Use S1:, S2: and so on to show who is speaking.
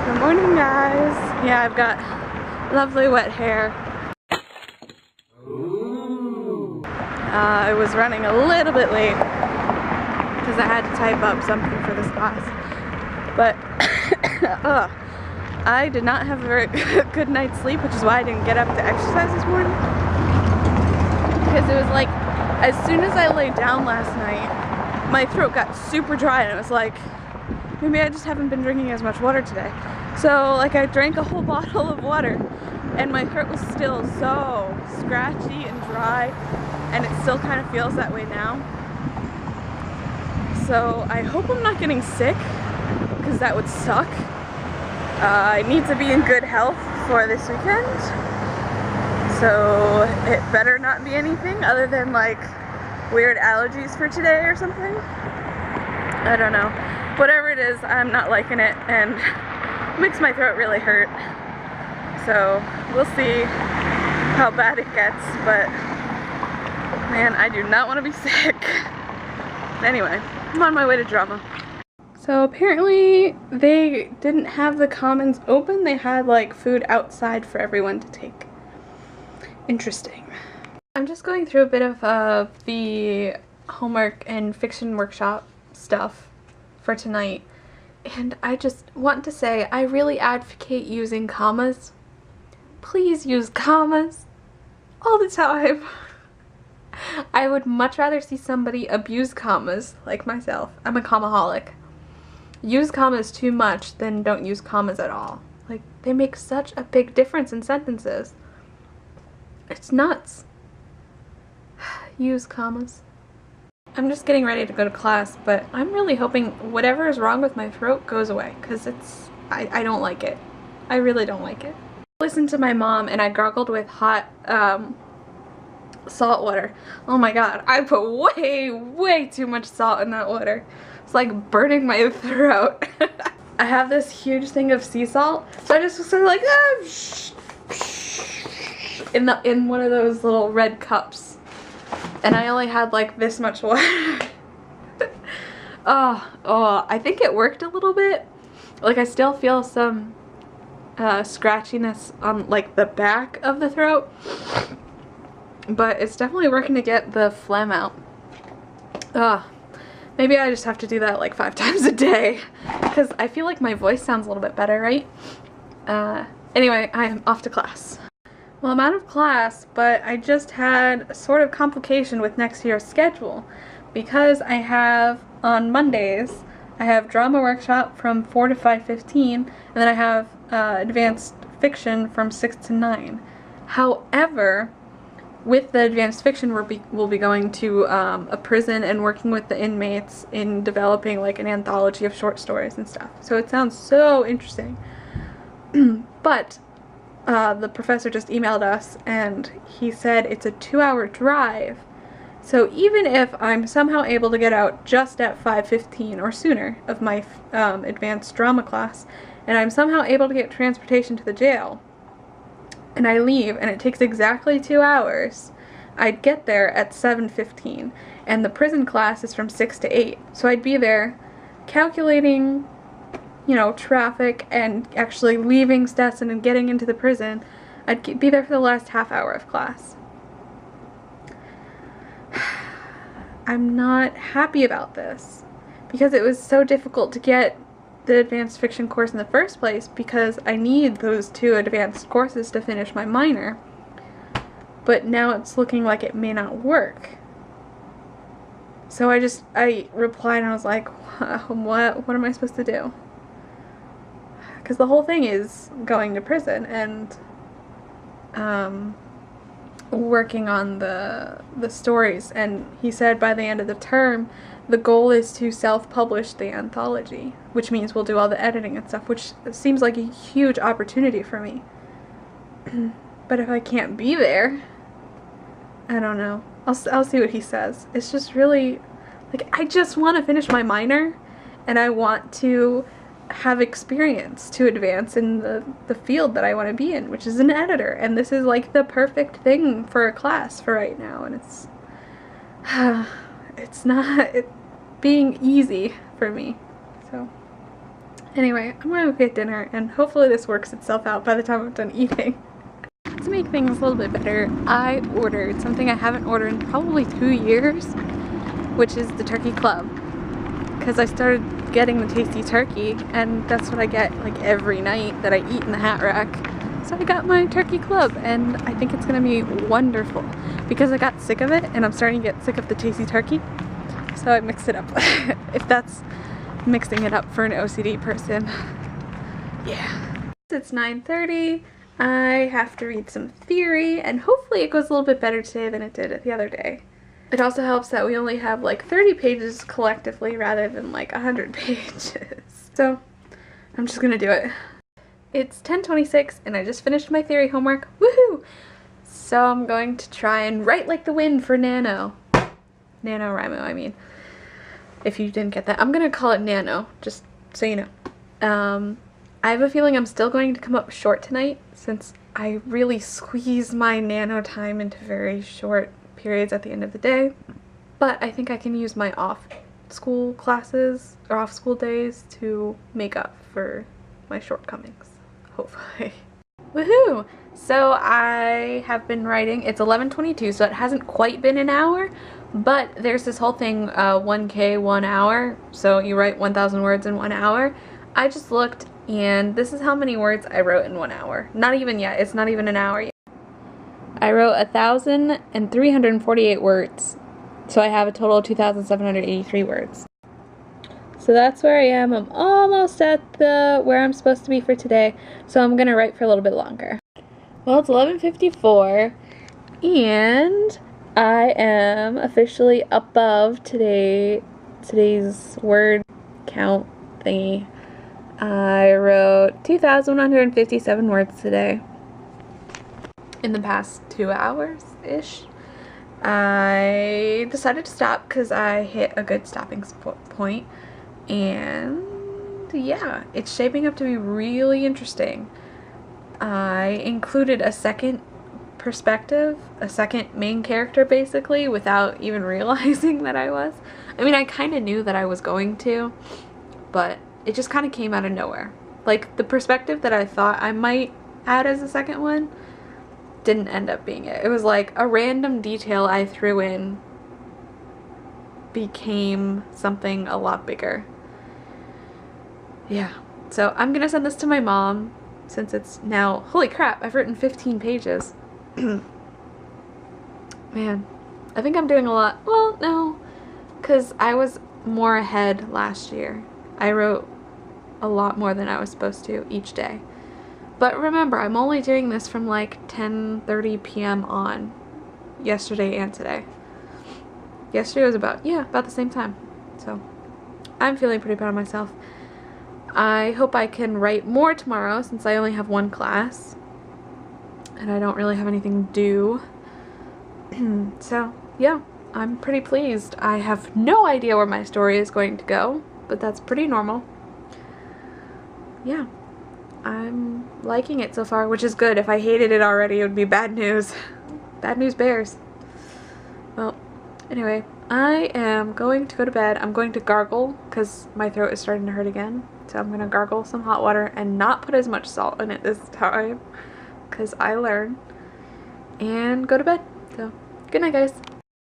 S1: Good morning, guys. Yeah, I've got lovely wet hair. I was running a little bit late because I had to type up something for this class. But I did not have a very good night's sleep, which is why I didn't get up to exercise this morning. Because it was like, as soon as I laid down last night, my throat got super dry and it was like, maybe I just haven't been drinking as much water today. So like I drank a whole bottle of water and my throat was still so scratchy and dry, and it still kind of feels that way now. So I hope I'm not getting sick, because that would suck. I need to be in good health for this weekend. So it better not be anything other than like weird allergies for today or something. I don't know. Whatever it is, I'm not liking it, and it makes my throat really hurt. So we'll see how bad it gets, but man, I do not want to be sick. Anyway, I'm on my way to drama. So apparently they didn't have the commons open. They had like food outside for everyone to take. Interesting. I'm just going through a bit of the homework and fiction workshop stuff for tonight, and I just want to say I really advocate using commas. Please use commas all the time. I would much rather see somebody abuse commas, like myself. I'm a commaholic. Use commas too much than don't use commas at all. Like, they make such a big difference in sentences. It's nuts. Use commas. I'm just getting ready to go to class, but I'm really hoping whatever is wrong with my throat goes away, because I don't like it. I really don't like it. I listened to my mom and I gargled with hot salt water. Oh my god, I put way too much salt in that water. It's like burning my throat. I have this huge thing of sea salt, so I just was sort of like in one of those little red cups. And I only had like this much water. Oh, I think it worked a little bit. Like, I still feel some scratchiness on like the back of the throat, but it's definitely working to get the phlegm out. Maybe I just have to do that like 5 times a day, because I feel like my voice sounds a little bit better, right? Anyway, I am off to class. Well, I'm out of class, but I just had a sort of complication with next year's schedule, because I have, on Mondays, I have drama workshop from 4 to 5:15, and then I have advanced fiction from 6 to 9. However, with the advanced fiction, we'll be going to a prison and working with the inmates in developing like an anthology of short stories and stuff. So it sounds so interesting. But the professor just emailed us and he said it's a 2-hour drive. So even if I'm somehow able to get out just at 5:15 or sooner of my advanced drama class, and I'm somehow able to get transportation to the jail, and I leave and it takes exactly 2 hours, I'd get there at 7:15, and the prison class is from 6 to 8. So I'd be there calculating, you know, traffic and actually leaving Stetson and getting into the prison. I'd be there for the last half hour of class. I'm not happy about this, because it was so difficult to get the advanced fiction course in the first place, because I need those 2 advanced courses to finish my minor. But now it's looking like it may not work. So I replied and I was like, what am I supposed to do? Because the whole thing is going to prison and working on the stories, and he said by the end of the term the goal is to self-publish the anthology, which means we'll do all the editing and stuff, which seems like a huge opportunity for me. But if I can't be there, I don't know. I'll see what he says. It's just really, like, I just want to finish my minor, and I want to have experience to advance in the field that I want to be in, which is an editor, and this is like the perfect thing for a class for right now, and it's not being easy for me. So Anyway, I'm gonna get dinner and hopefully this works itself out by the time I'm done eating. To make things a little bit better, I ordered something I haven't ordered in probably 2 years, which is the turkey club. Because I started getting the tasty turkey, and that's what I get like every night that I eat in the Hat Rack. So I got my turkey club, and I think it's gonna be wonderful because I got sick of it and I'm starting to get sick of the tasty turkey. So I mixed it up. If that's mixing it up for an OCD person. Yeah. It's 9:30. I have to read some theory, and hopefully it goes a little bit better today than it did the other day. It also helps that we only have like 30 pages collectively rather than like 100 pages. So I'm just gonna do it. It's 10:26 and I just finished my theory homework. Woohoo! So I'm going to try and write like the wind for Nano. NaNoWriMo, I mean. If you didn't get that. I'm gonna call it Nano, just so you know. I have a feeling I'm still going to come up short tonight since I really squeeze my Nano time into very short periods at the end of the day. But I think I can use my off-school classes or off-school days to make up for my shortcomings, hopefully. Woohoo! So I have been writing, it's 11:22, so it hasn't quite been an hour, but there's this whole thing, 1K 1 hour, so you write 1,000 words in 1 hour. I just looked, and this is how many words I wrote in 1 hour. Not even yet, it's not even an hour yet. I wrote 1,348 words, so I have a total of 2,783 words. So that's where I am. I'm almost at where I'm supposed to be for today, so I'm gonna write for a little bit longer. Well, it's 11:54, and I am officially above today's word count thingy. I wrote 2,157 words today. In the past 2 hours-ish. I decided to stop because I hit a good stopping point. And yeah, it's shaping up to be really interesting. I included a second perspective, a second main character basically, without even realizing that I was. I mean, I kind of knew that I was going to, but it just kind of came out of nowhere. Like, the perspective that I thought I might add as a second one didn't end up being it. It was like a random detail I threw in became something a lot bigger. Yeah, so I'm gonna send this to my mom since it's now, holy crap, I've written 15 pages. Man, I think I'm doing a lot. Well, no, because I was more ahead last year. I wrote a lot more than I was supposed to each day. But remember, I'm only doing this from like 10:30 p.m. on, yesterday and today. Yesterday was about the same time. So I'm feeling pretty proud of myself. I hope I can write more tomorrow since I only have one class and I don't really have anything due. So yeah, I'm pretty pleased. I have no idea where my story is going to go, but that's pretty normal. Yeah, I'm liking it so far, which is good. If I hated it already, it would be bad news. Bad news bears. Well, anyway, I am going to go to bed. I'm going to gargle because my throat is starting to hurt again. So I'm going to gargle some hot water and not put as much salt in it this time because I learn. And go to bed. So, good night, guys.